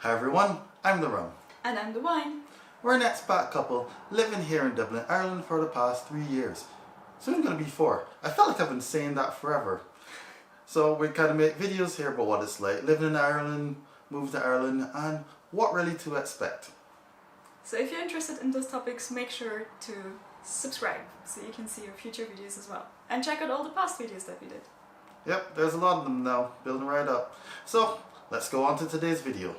Hi everyone, I'm the Rum. And I'm the Wine. We're an expat couple living here in Dublin, Ireland for the past 3 years. Soon going to be 4. I felt like I've been saying that forever. So we kind of make videos here about what it's like living in Ireland, moving to Ireland, and what really to expect. So if you're interested in those topics, make sure to subscribe so you can see our future videos as well. And check out all the past videos that we did. Yep, there's a lot of them now, building right up. So let's go on to today's video.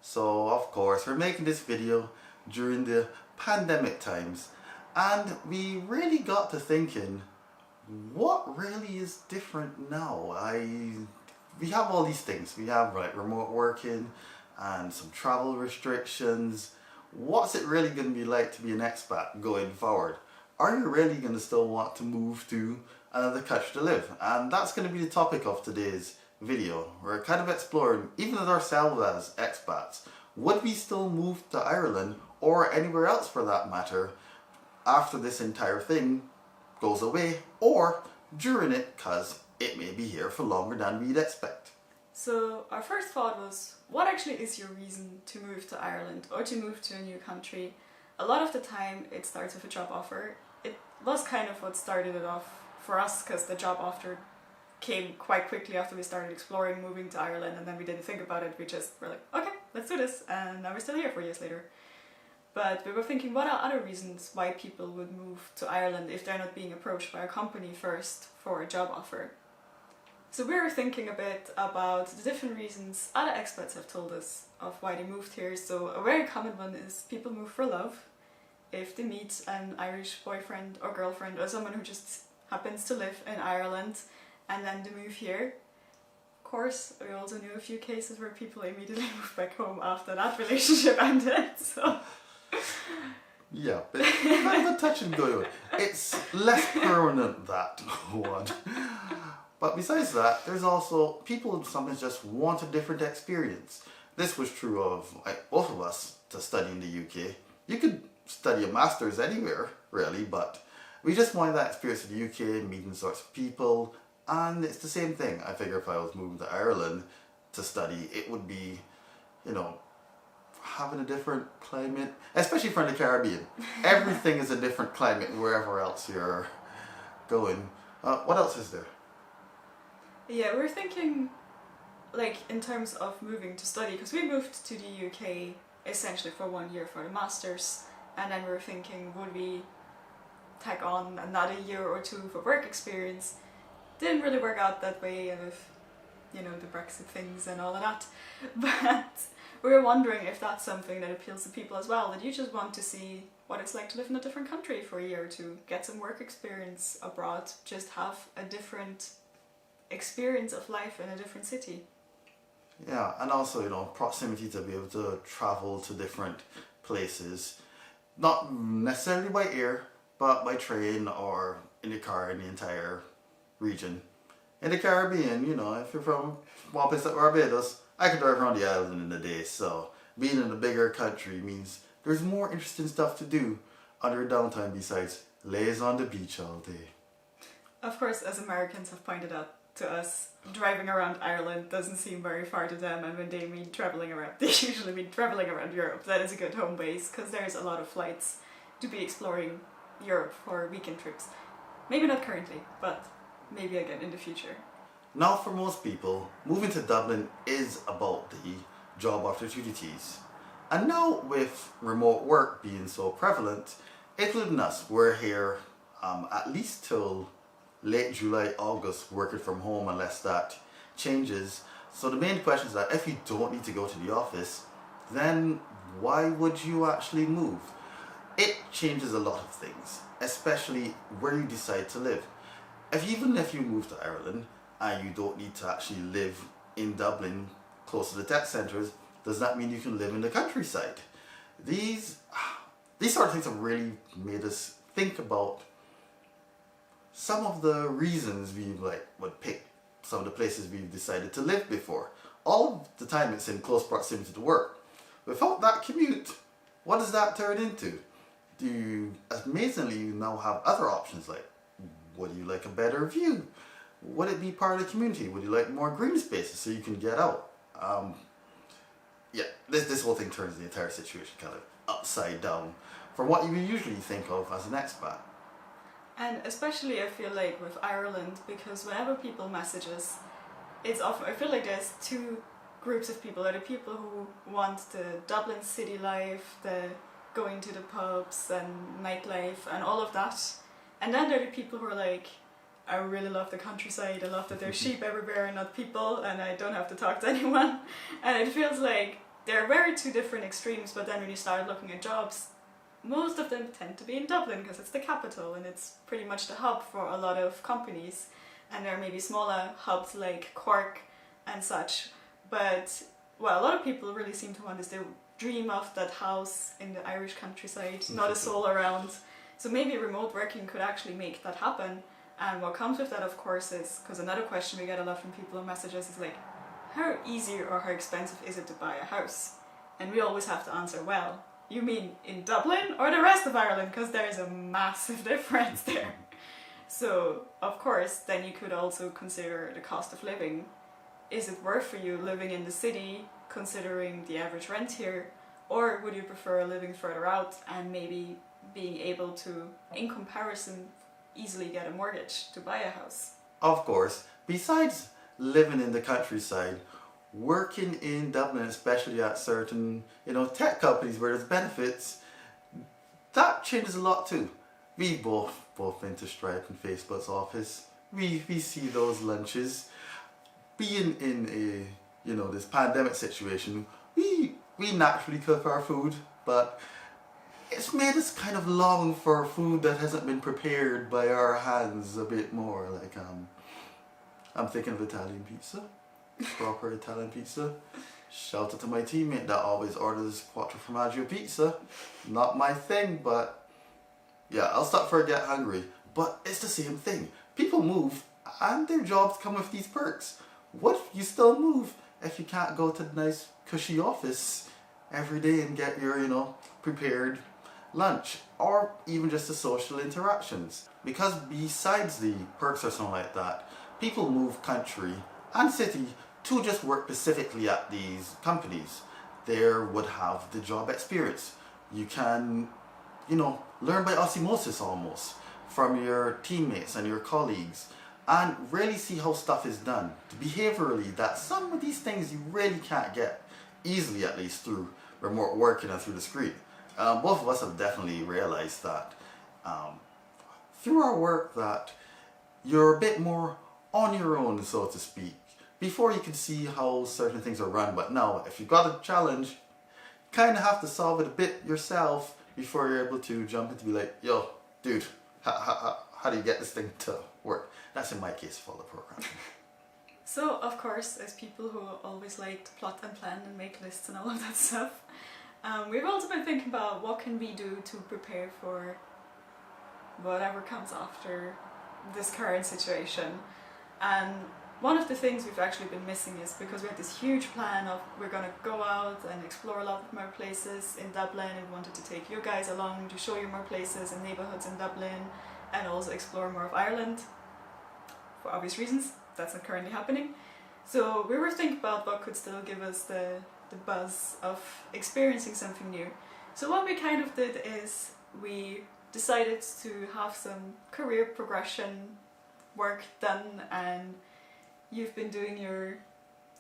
So of course we're making this video during the pandemic times, and we really got to thinking, what really is different now? We have all these things. We have remote working and some travel restrictions. What's it really going to be like to be an expat going forward? Are you really going to still want to move to another country to live? And that's going to be the topic of today's video. We're kind of exploring, even as ourselves as expats, would we still move to Ireland or anywhere else for that matter after this entire thing goes away, or during it, because it may be here for longer than we'd expect. So our first thought was, what actually is your reason to move to Ireland or to move to a new country? A lot of the time it starts with a job offer. It was kind of what started it off for us, because the job offer came quite quickly after we started exploring moving to Ireland, and then we didn't think about it. We just were like, okay, let's do this, and now we're still here 4 years later. But we were thinking, what are other reasons why people would move to Ireland if they're not being approached by a company first for a job offer? So we were thinking a bit about the different reasons other expats have told us of why they moved here. So a very common one is people move for love. If they meet an Irish boyfriend or girlfriend or someone who just happens to live in Ireland and then they move here. Of course, we also knew a few cases where people immediately moved back home after that relationship ended. So yeah, but kind of a touch and go. It's less permanent, that one. But besides that, there's also people who sometimes just want a different experience. This was true of both of us to study in the UK. You could study a master's anywhere, really, but we just wanted that experience in the UK, meeting sorts of people, and it's the same thing. I figure if I was moving to Ireland to study, it would be, having a different climate, especially from the Caribbean. Everything is a different climate wherever else you're going. What else is there? yeah, we're thinking in terms of moving to study, because we moved to the UK essentially for 1 year for the masters, and then we're thinking, would we tag on another year or two for work experience? Didn't really work out that way with the Brexit things and all of that, but we were wondering if that's something that appeals to people as well, that you just want to see what it's like to live in a different country for a year or two, get some work experience abroad, just have a different experience of life in a different city. Yeah, and also, proximity to be able to travel to different places, not necessarily by air, but by train or in the car in the entire region. In the Caribbean, if you're from a small place like Barbados, I can drive around the island in a day, so being in a bigger country means there's more interesting stuff to do under downtime besides lays on the beach all day. Of course, as Americans have pointed out to us, driving around Ireland doesn't seem very far to them, and when they mean travelling around, they usually mean travelling around Europe. That is a good home base, because there's a lot of flights to be exploring Europe for weekend trips. Maybe not currently, but maybe again in the future. Now for most people, moving to Dublin is about the job opportunities. And now with remote work being so prevalent, including us, we're here at least till late July, August, working from home unless that changes. So the main question is that if you don't need to go to the office, then why would you actually move? It changes a lot of things, especially where you decide to live. Even if you move to Ireland and you don't need to actually live in Dublin close to the tech centres, does that mean you can live in the countryside? These sort of things have really made us think about some of the reasons we would pick some of the places we've decided to live before. All the time it's in close proximity to work. Without that commute, what does that turn into? Amazingly, you now have other options like, would you like a better view? Would it be part of the community? Would you like more green spaces so you can get out? this whole thing turns the entire situation kind of upside down from what you would usually think of as an expat. And especially I feel like with Ireland, because whenever people message us, it's often, I feel like there's two groups of people. There are the people who want the Dublin city life, the going to the pubs and nightlife and all of that. And then there are the people who are like, I really love the countryside, I love that there's sheep everywhere and not people, and I don't have to talk to anyone. And it feels like they're very two different extremes, but then when you start looking at jobs, most of them tend to be in Dublin because it's the capital and it's pretty much the hub for a lot of companies. And there are maybe smaller hubs like Cork and such. But what a lot of people really seem to want is they dream of that house in the Irish countryside, not a soul around. So maybe remote working could actually make that happen. And what comes with that, of course, is, because another question we get a lot from people in messages is like, how easy or how expensive is it to buy a house? And we always have to answer, well, you mean in Dublin or the rest of Ireland? Because there is a massive difference there. So, of course, then you could also consider the cost of living. Is it worth for you living in the city, considering the average rent here? Or would you prefer living further out and maybe being able to, in comparison, easily get a mortgage to buy a house? Of course, besides living in the countryside, working in Dublin, especially at certain, tech companies where there's benefits, that changes a lot too. We both been to Stripe and Facebook's office. We see those lunches. Being in a this pandemic situation, we naturally cook our food, but it's made us kind of long for food that hasn't been prepared by our hands a bit more. Like I'm thinking of Italian pizza. Proper Italian pizza. Shout out to my teammate that always orders quattro formaggio pizza. Not my thing, but yeah, I'll stop before I get hungry. But it's the same thing. People move and their jobs come with these perks. What if you still move if you can't go to the nice cushy office every day and get your, prepared lunch, or even just the social interactions? Because besides the perks or something like that, people move country and city to just work specifically at these companies. There would have the job experience. You can, learn by osmosis almost from your teammates and your colleagues and really see how stuff is done. Behaviorally, that some of these things you really can't get easily, at least through remote working and through the screen. Both of us have definitely realized that through our work that you're a bit more on your own, so to speak. Before you can see how certain things are run, but now if you've got a challenge, you kind of have to solve it a bit yourself before you're able to jump in to be like, yo, dude, how do you get this thing to work? That's in my case for all the programming. So, of course, as people who always like to plot and plan and make lists and all of that stuff, we've also been thinking about what can we do to prepare for whatever comes after this current situation. And one of the things we've actually been missing is because we had this huge plan of we're going to go out and explore a lot of more places in Dublin, and we wanted to take you guys along to show you more places and neighbourhoods in Dublin and also explore more of Ireland. For obvious reasons, that's not currently happening. So we were thinking about what could still give us the buzz of experiencing something new. So what we kind of did is we decided to have some career progression work done, and you've been doing your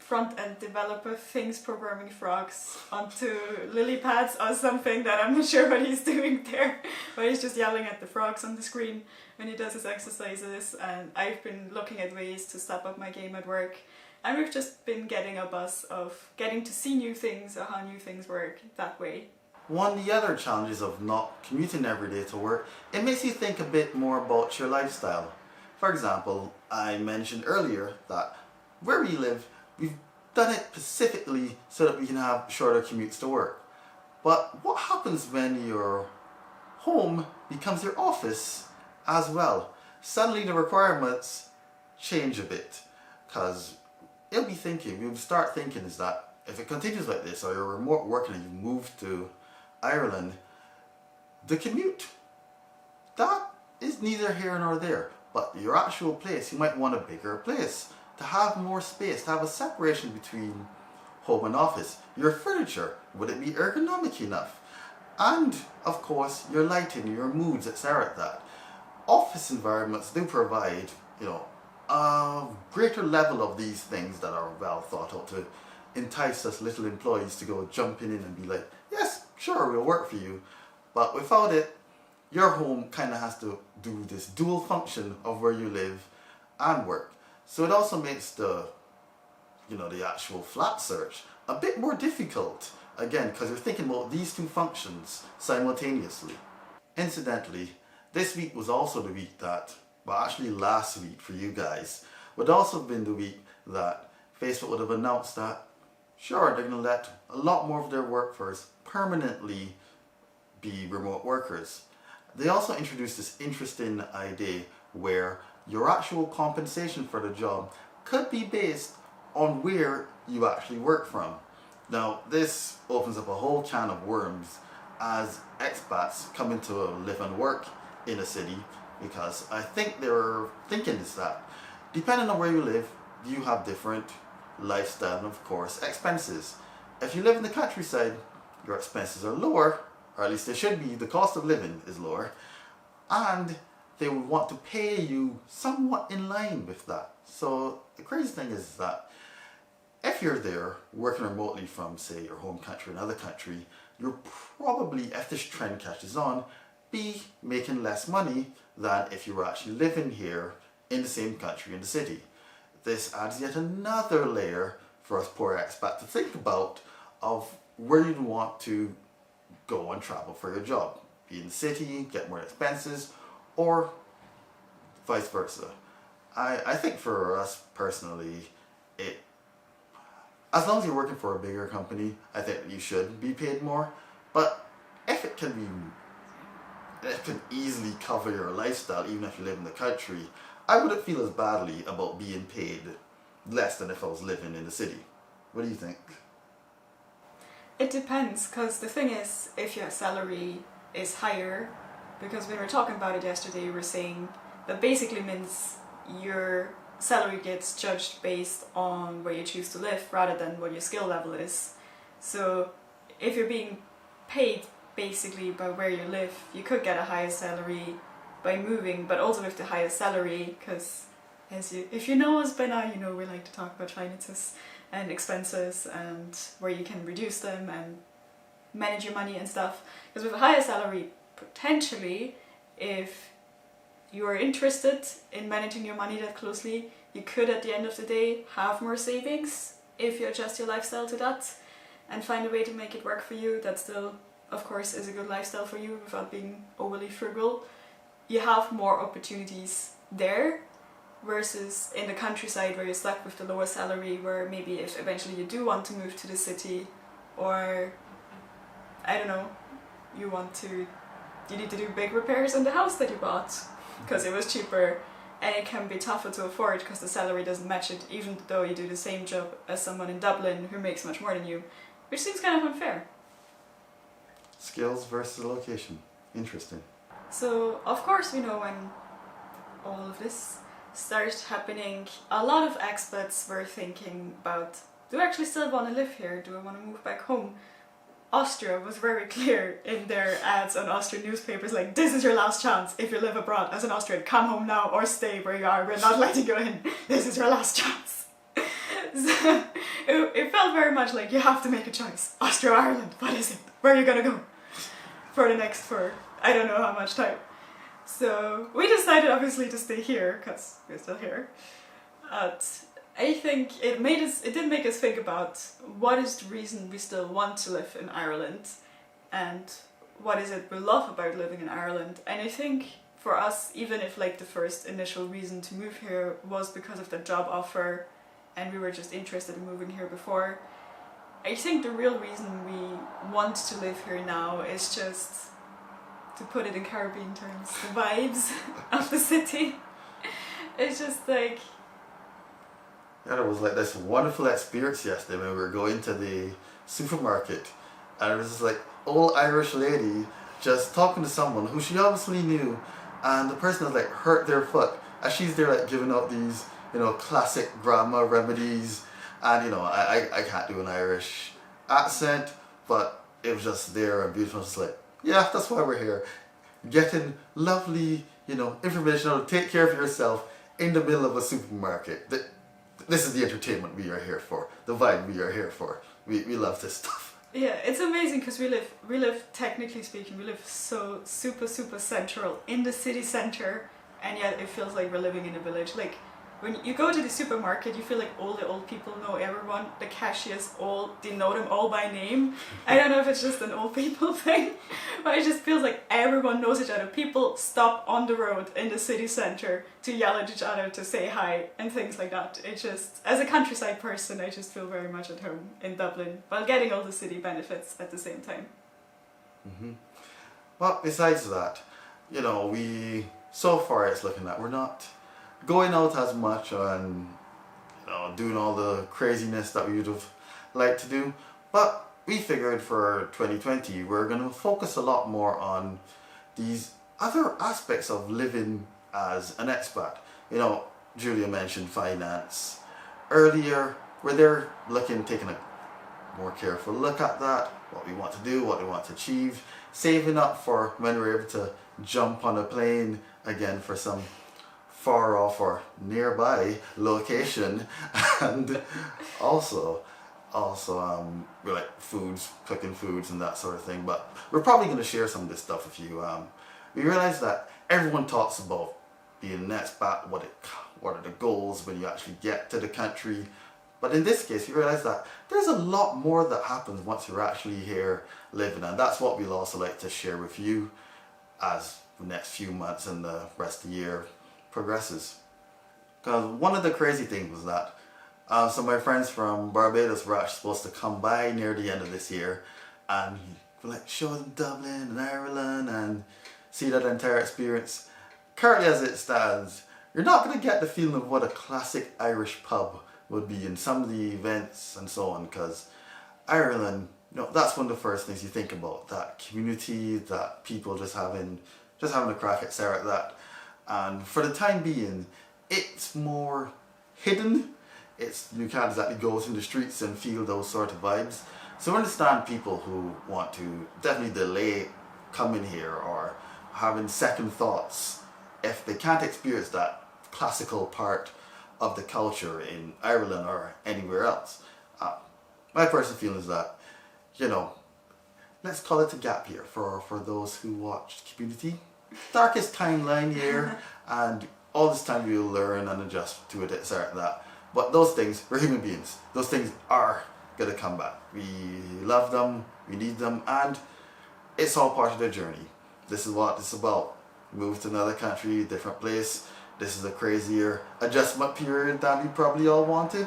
front-end developer things, programming frogs onto lily pads or something that I'm not sure what he's doing there, but he's just yelling at the frogs on the screen when he does his exercises. And I've been looking at ways to step up my game at work, and we've just been getting a buzz of getting to see new things or how new things work that way. One of the other challenges of not commuting every day to work, it makes you think a bit more about your lifestyle. For example, I mentioned earlier that where we live, we've done it specifically so that we can have shorter commutes to work. But what happens when your home becomes your office as well? Suddenly the requirements change a bit, because we'll start thinking is that if it continues like this, or you're remote working and you move to Ireland, the commute, that is neither here nor there. But your actual place, you might want a bigger place to have more space, to have a separation between home and office? Your furniture, would it be ergonomic enough? And of course, your lighting, your moods, etc. That office environments do provide, a greater level of these things that are well thought out to entice us little employees to go jumping in and be like, yes, sure, we'll work for you. But without it, your home kind of has to do this dual function of where you live and work. So it also makes the actual flat search a bit more difficult, again, because you're thinking about these two functions simultaneously. Incidentally, this week was also the week that, well, actually last week for you guys, would also have been the week that Facebook would have announced that, sure, they're going to let a lot more of their workforce permanently be remote workers. They also introduced this interesting idea where your actual compensation for the job could be based on where you actually work from. Now, this opens up a whole can of worms as expats come in to live and work in a city, because I think they're thinking is that depending on where you live, you have different lifestyle and of course expenses. If you live in the countryside, your expenses are lower, or at least they should be. The cost of living is lower, and they would want to pay you somewhat in line with that. So the crazy thing is that if you're there working remotely from, say, your home country or another country, you're probably, if this trend catches on, be making less money than if you were actually living here in the same country in the city. This adds yet another layer for us poor expats to think about of where you'd want to go and travel for your job. Be in the city, get more expenses, or vice versa. I think for us personally, as long as you're working for a bigger company, I think you should be paid more. But if it can easily cover your lifestyle, even if you live in the country, I wouldn't feel as badly about being paid less than if I was living in the city. What do you think? It depends, because the thing is, if your salary is higher, because when we were talking about it yesterday, we were saying that basically means your salary gets judged based on where you choose to live rather than what your skill level is. So if you're being paid basically by where you live, you could get a higher salary by moving, but also with the highest salary, because if you know us by now, you know we like to talk about finances and expenses and where you can reduce them and manage your money and stuff. Because with a higher salary, potentially, if you are interested in managing your money that closely, you could at the end of the day have more savings if you adjust your lifestyle to that and find a way to make it work for you that still, of course, is a good lifestyle for you without being overly frugal. You have more opportunities there versus in the countryside where you're stuck with the lower salary, where maybe if eventually you do want to move to the city, or I don't know, you need to do big repairs on the house that you bought because it was cheaper, and it can be tougher to afford because the salary doesn't match it, even though you do the same job as someone in Dublin who makes much more than you, which seems kind of unfair. Skills versus location. Interesting. So, of course, we know when all of this started happening, a lot of expats were thinking about, do I actually still want to live here? Do I want to move back home? Austria was very clear in their ads on Austrian newspapers, like, this is your last chance if you live abroad as an Austrian. Come home now or stay where you are. We're not letting you in. This is your last chance. So, it felt very much like you have to make a choice. Austria or Ireland, what is it? Where are you going to go? For I don't know how much time. So we decided obviously to stay here because we're still here. But I think it did make us think about what is the reason we still want to live in Ireland and what is it we love about living in Ireland. And I think for us, even if like the first initial reason to move here was because of the job offer and we were just interested in moving here before, I think the real reason we want to live here now is just, to put it in Caribbean terms, the vibes of the city. It's just like... Yeah, there was like this wonderful experience yesterday when we were going to the supermarket, and it was this like old Irish lady just talking to someone who she obviously knew, and the person has like hurt their foot, and she's there like giving out these, classic grandma remedies, And you know, I can't do an Irish accent, but it was just there and beautiful. Just like, yeah, that's why we're here. Getting lovely, you know, information on how to take care of yourself in the middle of a supermarket. This is the entertainment we are here for. The vibe we are here for. We love this stuff. Yeah, it's amazing because we live, technically speaking, we live so super central in the city center, and yet it feels like we're living in a village. Like, when you go to the supermarket, you feel like all the old people know everyone. The cashiers they know them all by name. I don't know if it's just an old people thing, but it just feels like everyone knows each other. People stop on the road in the city center to yell at each other, to say hi, and things like that. It just, as a countryside person, I just feel very much at home in Dublin, while getting all the city benefits at the same time. Mm-hmm. Well, besides that, you know, so far it's looking that we're not going out as much and, you know, doing all the craziness that we would have liked to do. But we figured for 2020 we're going to focus a lot more on these other aspects of living as an expat. You know, Julia mentioned finance earlier. We're there taking a more careful look at that, what we want to do, what we want to achieve, saving up for when we're able to jump on a plane again for some far off or nearby location. And also we're like cooking foods and that sort of thing. But we're probably going to share some of this stuff with you. We realize that everyone talks about being an expat, what are the goals when you actually get to the country. But in this case, we realize that there's a lot more that happens once you're actually here living, and that's what we'll also like to share with you as the next few months and the rest of the year progresses. Because one of the crazy things was that some of my friends from Barbados were actually supposed to come by near the end of this year and like show them Dublin and Ireland and see that entire experience. Currently as it stands, you're not going to get the feeling of what a classic Irish pub would be in some of the events and so on, because Ireland, you know, that's one of the first things you think about, that community, that people just having a crack at Sarah at that. And for the time being, it's more hidden. You can't exactly go through the streets and feel those sort of vibes. So I understand people who want to definitely delay coming here or having second thoughts if they can't experience that classical part of the culture in Ireland or anywhere else. My personal feeling is that, you know, let's call it a gap year for those who watched Community. Darkest timeline here, and all this time we'll learn and adjust to it, etc. That. But those things, we're human beings. Those things are going to come back. We love them, we need them, and it's all part of the journey. This is what it's about. Move to another country, different place. This is a crazier adjustment period than we probably all wanted,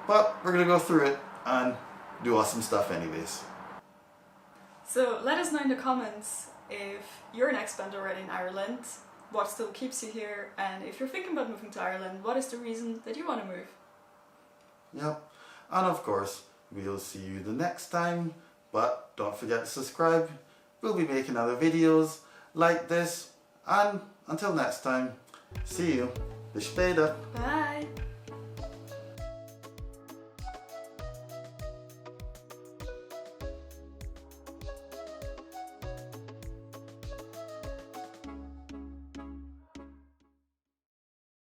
but we're going to go through it and do awesome stuff anyways. So let us know in the comments if you're an expat already in Ireland, what still keeps you here, and if you're thinking about moving to Ireland, what is the reason that you want to move? Yep, and of course, we'll see you the next time, but don't forget to subscribe. We'll be making other videos like this, and until next time, see you. Bis später. Bye!